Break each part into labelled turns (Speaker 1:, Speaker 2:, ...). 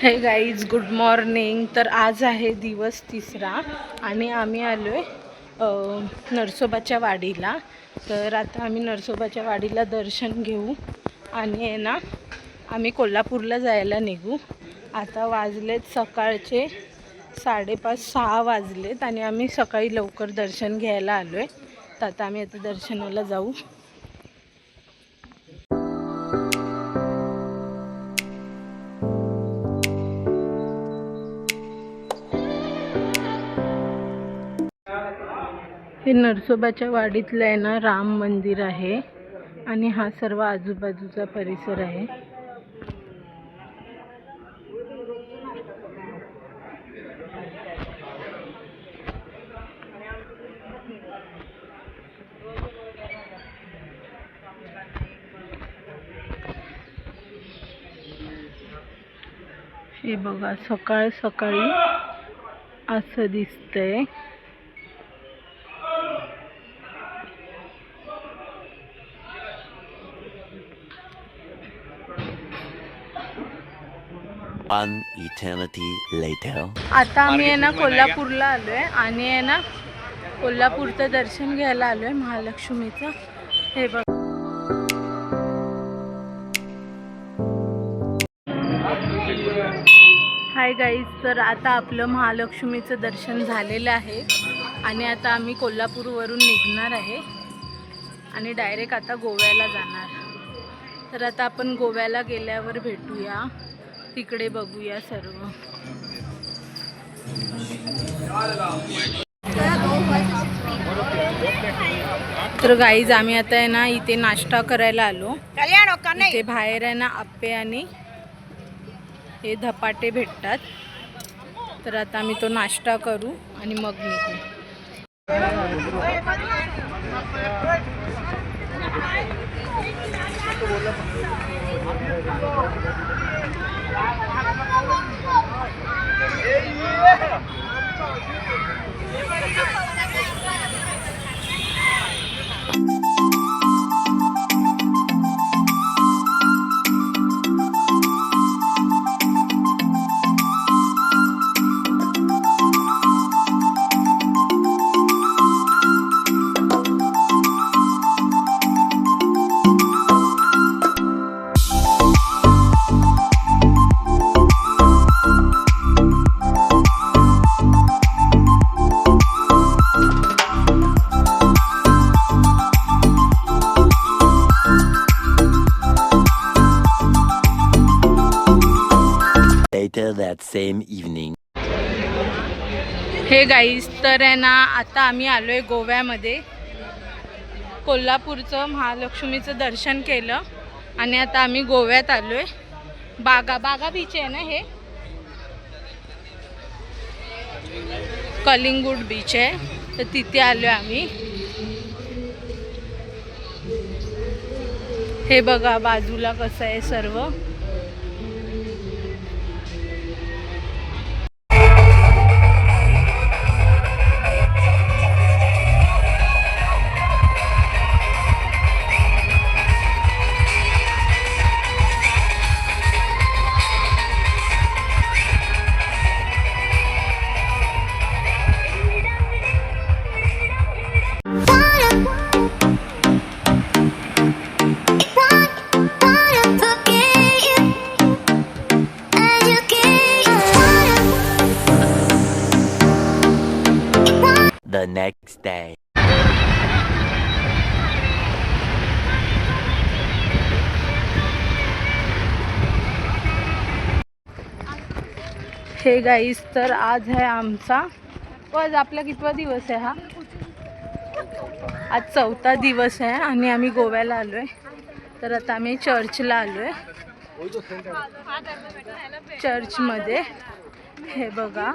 Speaker 1: हे guys good morning. तर आज आहे दिवस तिसरा आणि आम्ही आलो आहे नरसोबाच्या वाडीला। तर आता आम्ही नरसोबाच्या वाडीला दर्शन घेऊ आणि आहे ना आम्ही कोल्हापूरला जायला निघू। आता वाजलेत सकाळचे 5:30-6 वाजलेत आणि आम्ही सकाळी लवकर दर्शन घ्यायला आलो आहे। तर आता आम्ही आता दर्शनाला जाऊ। हे नरसोबाच्या वाडीतलं आहे ना राम मंदिर आहे आणि हा सर्व आजूबाजूचा परिसर आहे। हे बघा सकाळ सकाळी असं दिसतंय।
Speaker 2: One eternity later.
Speaker 1: आता आम्ही आहे ना कोल्हापूरला आलोय आणि आहे ना कोल्हापूरचं दर्शन घ्यायला आलोय महालक्ष्मीचं। हे बघ हाय गाईज, तर आता आपलं महालक्ष्मीचं दर्शन झालेलं आहे आणि आता आम्ही कोल्हापूरवरून निघणार आहे आणि डायरेक्ट आता गोव्याला जाणार। तर आता आपण गोव्याला गेल्यावर भेटूया, तिकडे बघूया सर्व। तर गाईज आम्ही आता आहे ना इथे नाश्ता करायला आलो। इथे बाहेर आहे ना आप्पे आणि हे धपाटे भेटतात। तर आता आम्ही तो नाश्ता करू आणि मग निघू।
Speaker 2: Later that same evening.
Speaker 1: हे गाईज, तर आहे ना आता आम्ही आलोय गोव्यामध्ये। कोल्हापूरचं महालक्ष्मीचं दर्शन केलं आणि आता आम्ही गोव्यात आलोय। बागा बीच आहे ना, हे कलिंगूट बीच आहे, तर तिथे आलोय आम्ही। हे बघा बाजूला कसं आहे सर्व।
Speaker 2: The next day.
Speaker 1: Hey guys, तर आज आहे आमचा आपला कितवा दिवस आहे हा? आज 4था दिवस आहे आणि आम्ही गोव्याला आलोय। तर आता आम्ही चर्चला आलोय। चर्चमध्ये हे बघा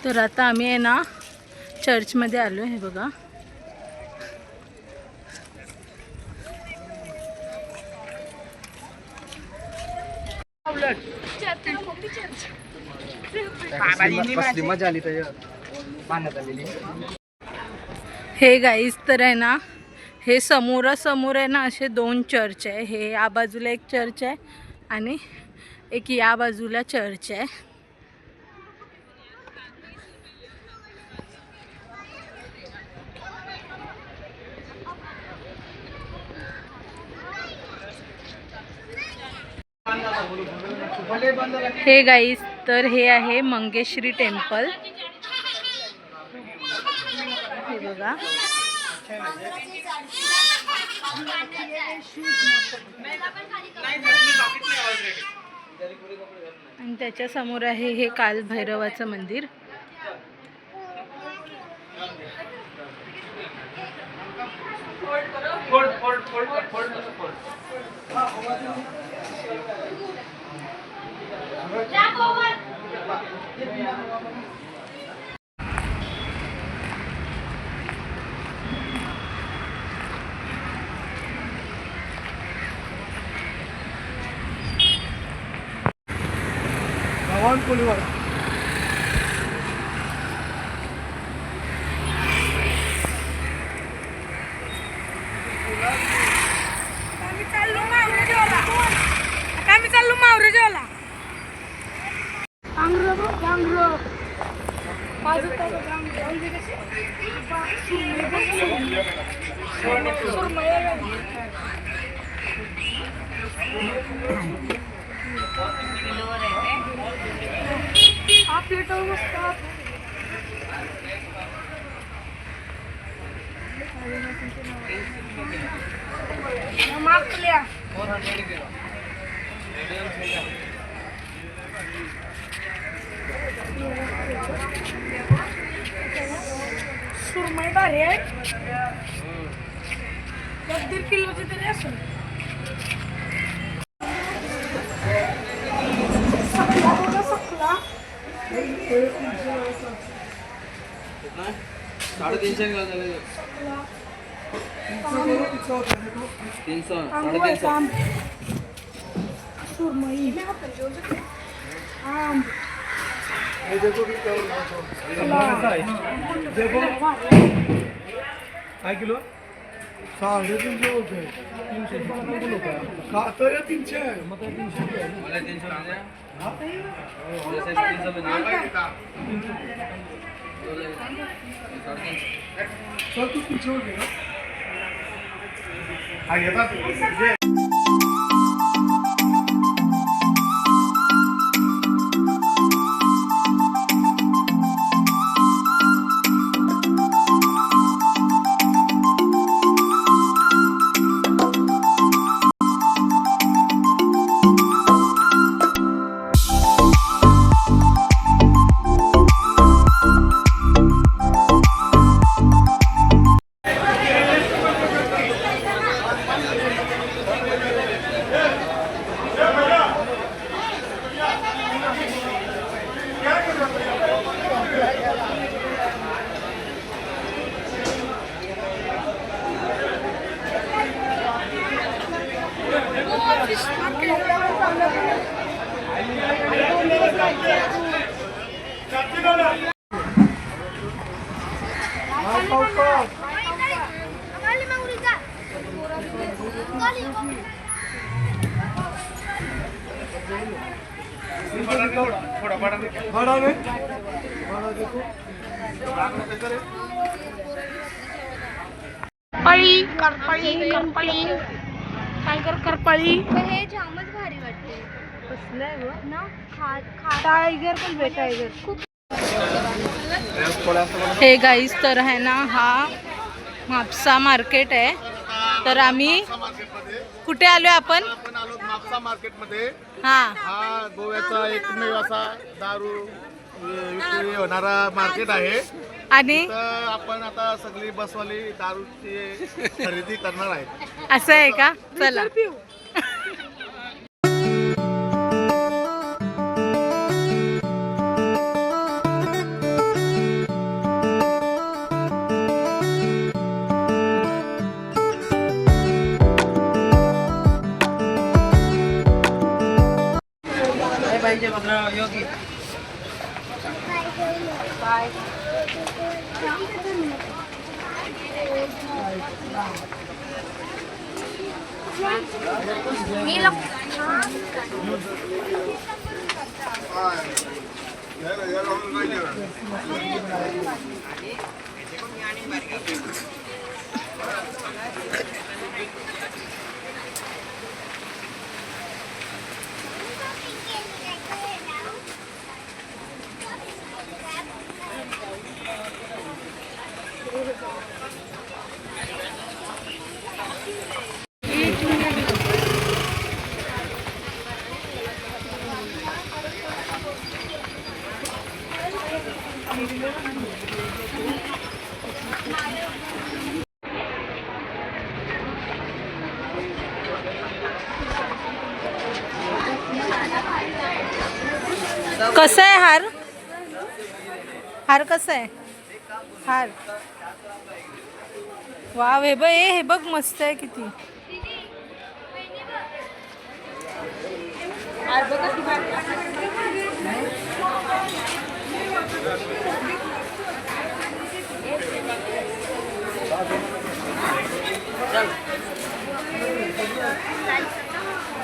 Speaker 1: तर आता आम्ही आहे ना चर्चमध्ये आलो। हे बघा
Speaker 3: कसली मजा आली त्याच्यात पाण्यात आलेली.
Speaker 1: हे गाईज तर आहे ना, हे समोरासमोर आहे ना असे 2 चर्च आहे. हे या बाजूला एक चर्च आहे आणि एक या बाजूला चर्च आहे. हे गाईज तर हे आहे मंगेश्वरी टेम्पल. हे बघा. आणि त्याच्या समोर आहे हे कालभैरवाचं मंदिर. आम्ही चाललो मावरेजवाला. सुरमई भारी आहे. 1.5 किलोची तरी असेल. सकला
Speaker 3: 350 किलो झाले. 300
Speaker 1: सुरमई आम
Speaker 4: काय किलो 350 होते. 300 तर 300 आहे. मग 300
Speaker 3: मला 300 म्हणजे
Speaker 4: सर तू 300 होते ना. हा घेतात.
Speaker 1: करपाळी करपाळी करपाळी टायगर करपाळी.
Speaker 5: हे जामच भारी वाटते.
Speaker 1: कसलंय गं
Speaker 5: ना खा
Speaker 1: टायगर पण बे टायगर. हे गाईस तर आहे ना, हा म्हापसा मार्केट आहे. तर आम्ही कुठे आलोय आपण
Speaker 4: आलो म्हापसा मार्केटमध्ये.
Speaker 1: हा
Speaker 4: हा गोव्याचा एकमेव असा दारू विक्री होणारा मार्केट आहे.
Speaker 1: आणि
Speaker 4: तर आपण आता सगळी बसवाली दारूची खरेदी करणार आहे.
Speaker 1: असं आहे का? चला.
Speaker 3: पाहिजे योगी
Speaker 5: मी लोक
Speaker 1: कसं आहे हार? हार कसा आहे? हार वाव, हे बघ मस्त आहे किती.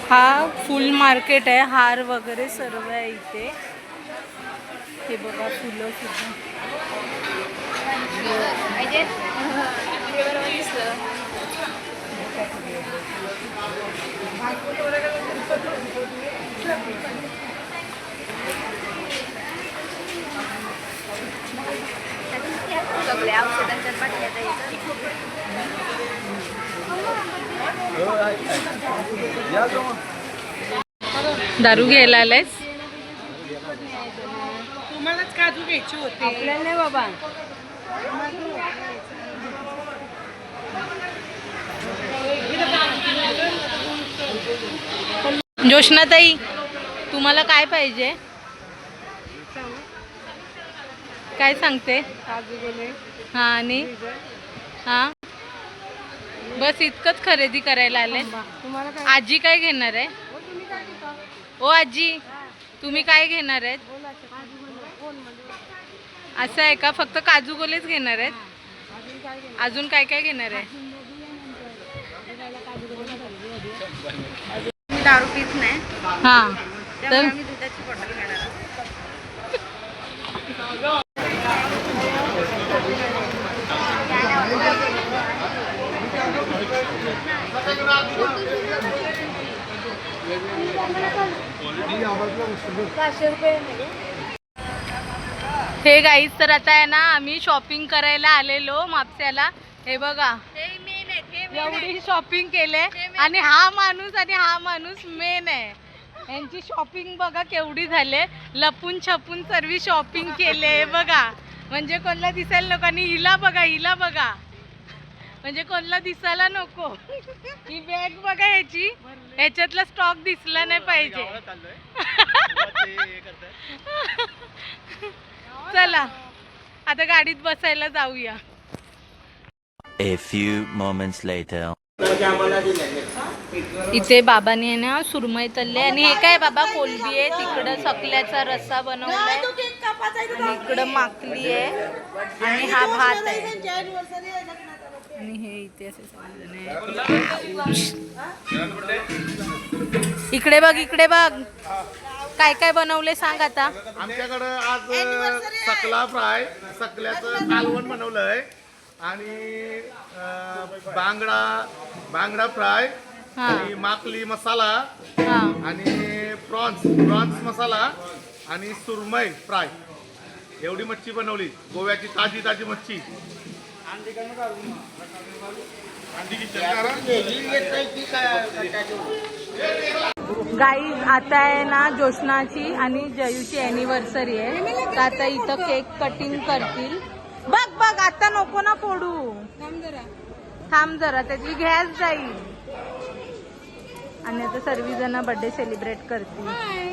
Speaker 1: हा फुल मार्केट आहे, हार वगैरे सर्व आहे इथे. हे बघा फुलं सुद्धा.
Speaker 5: सगळ्या औषधांच्या बाटल्या द्यायच्या.
Speaker 1: दारू घ्यायला आलायस?
Speaker 6: तुम्हालाच काजू घ्यायची होती.
Speaker 1: आपल्याला नाही बाबा. जोशनाताई, तुम्हाला काय पाहिजे? काय सांगते? हा, आणि हा बस इतकंच खरेदी करायला आले. आजी काय घेणार आहे? ओ आजी, तुम्ही काय घेणार आहेत? असं आहे का? फक्त काजू गोलेच घेणार आहेत? अजून काय काय घेणार आहे?
Speaker 5: मी दारू पित नाही,
Speaker 1: हा तर
Speaker 5: त्यामुळे मी दुधाची बॉटल घेणार आहे.
Speaker 1: हे गाईज, तर आता आहे ना आम्ही शॉपिंग करायला आलेलो म्हापस्याला. हे बघा एवढी शॉपिंग केले आणि हा माणूस मेन आहे. यांची शॉपिंग बघा केवढी झाले. लपून छपून सर्व शॉपिंग केले बघा, म्हणजे कोणाला दिसायला नको. आणि हिला बघा म्हणजे कोणाला दिसायला नको. ही बॅग बघा ह्याची, ह्याच्यातला स्टॉक दिसला नाही पाहिजे. चला आता गाडीत बसायला जाऊया.
Speaker 2: A few moments later.
Speaker 1: इथे बाबांनी आहे ना सुरमई तळले. आणि हे काय बाबा? कोलबी आहे. तिकडं सकल्याचा रस्सा बनवलाय आणि इकडं माकली आहे आणि हा भात आहे. आणि हे इथे असे इकडे बघ काय काय बनवले सांग आता.
Speaker 4: आमच्याकडं आज सकला फ्राय, सकल्याचं कालवण बनवलंय आणि बांगडा फ्राय
Speaker 1: हा.
Speaker 4: आणि माकली मसाला
Speaker 1: हा
Speaker 4: आणि प्रॉन्स मसाला आणि सुरमई फ्राय, एवढी मच्छी बनवली. गोव्याची ताजी मच्छी.
Speaker 1: गाईज, आता आहे ना जोशनाची आणि जयूची अॅनिव्हर्सरी आहे. तर आता इथं केक कटिंग करतील. बघ आता नको ना फोडू. थांब जरा त्याची गॅस जाईल. आणि आता सर्वजण बर्थडे सेलिब्रेट करतील. हाय.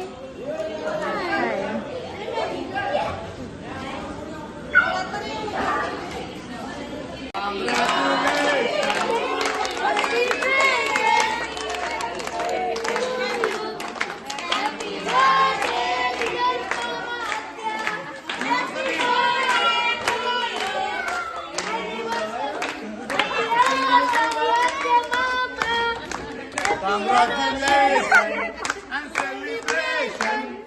Speaker 4: Congratulations and celebration.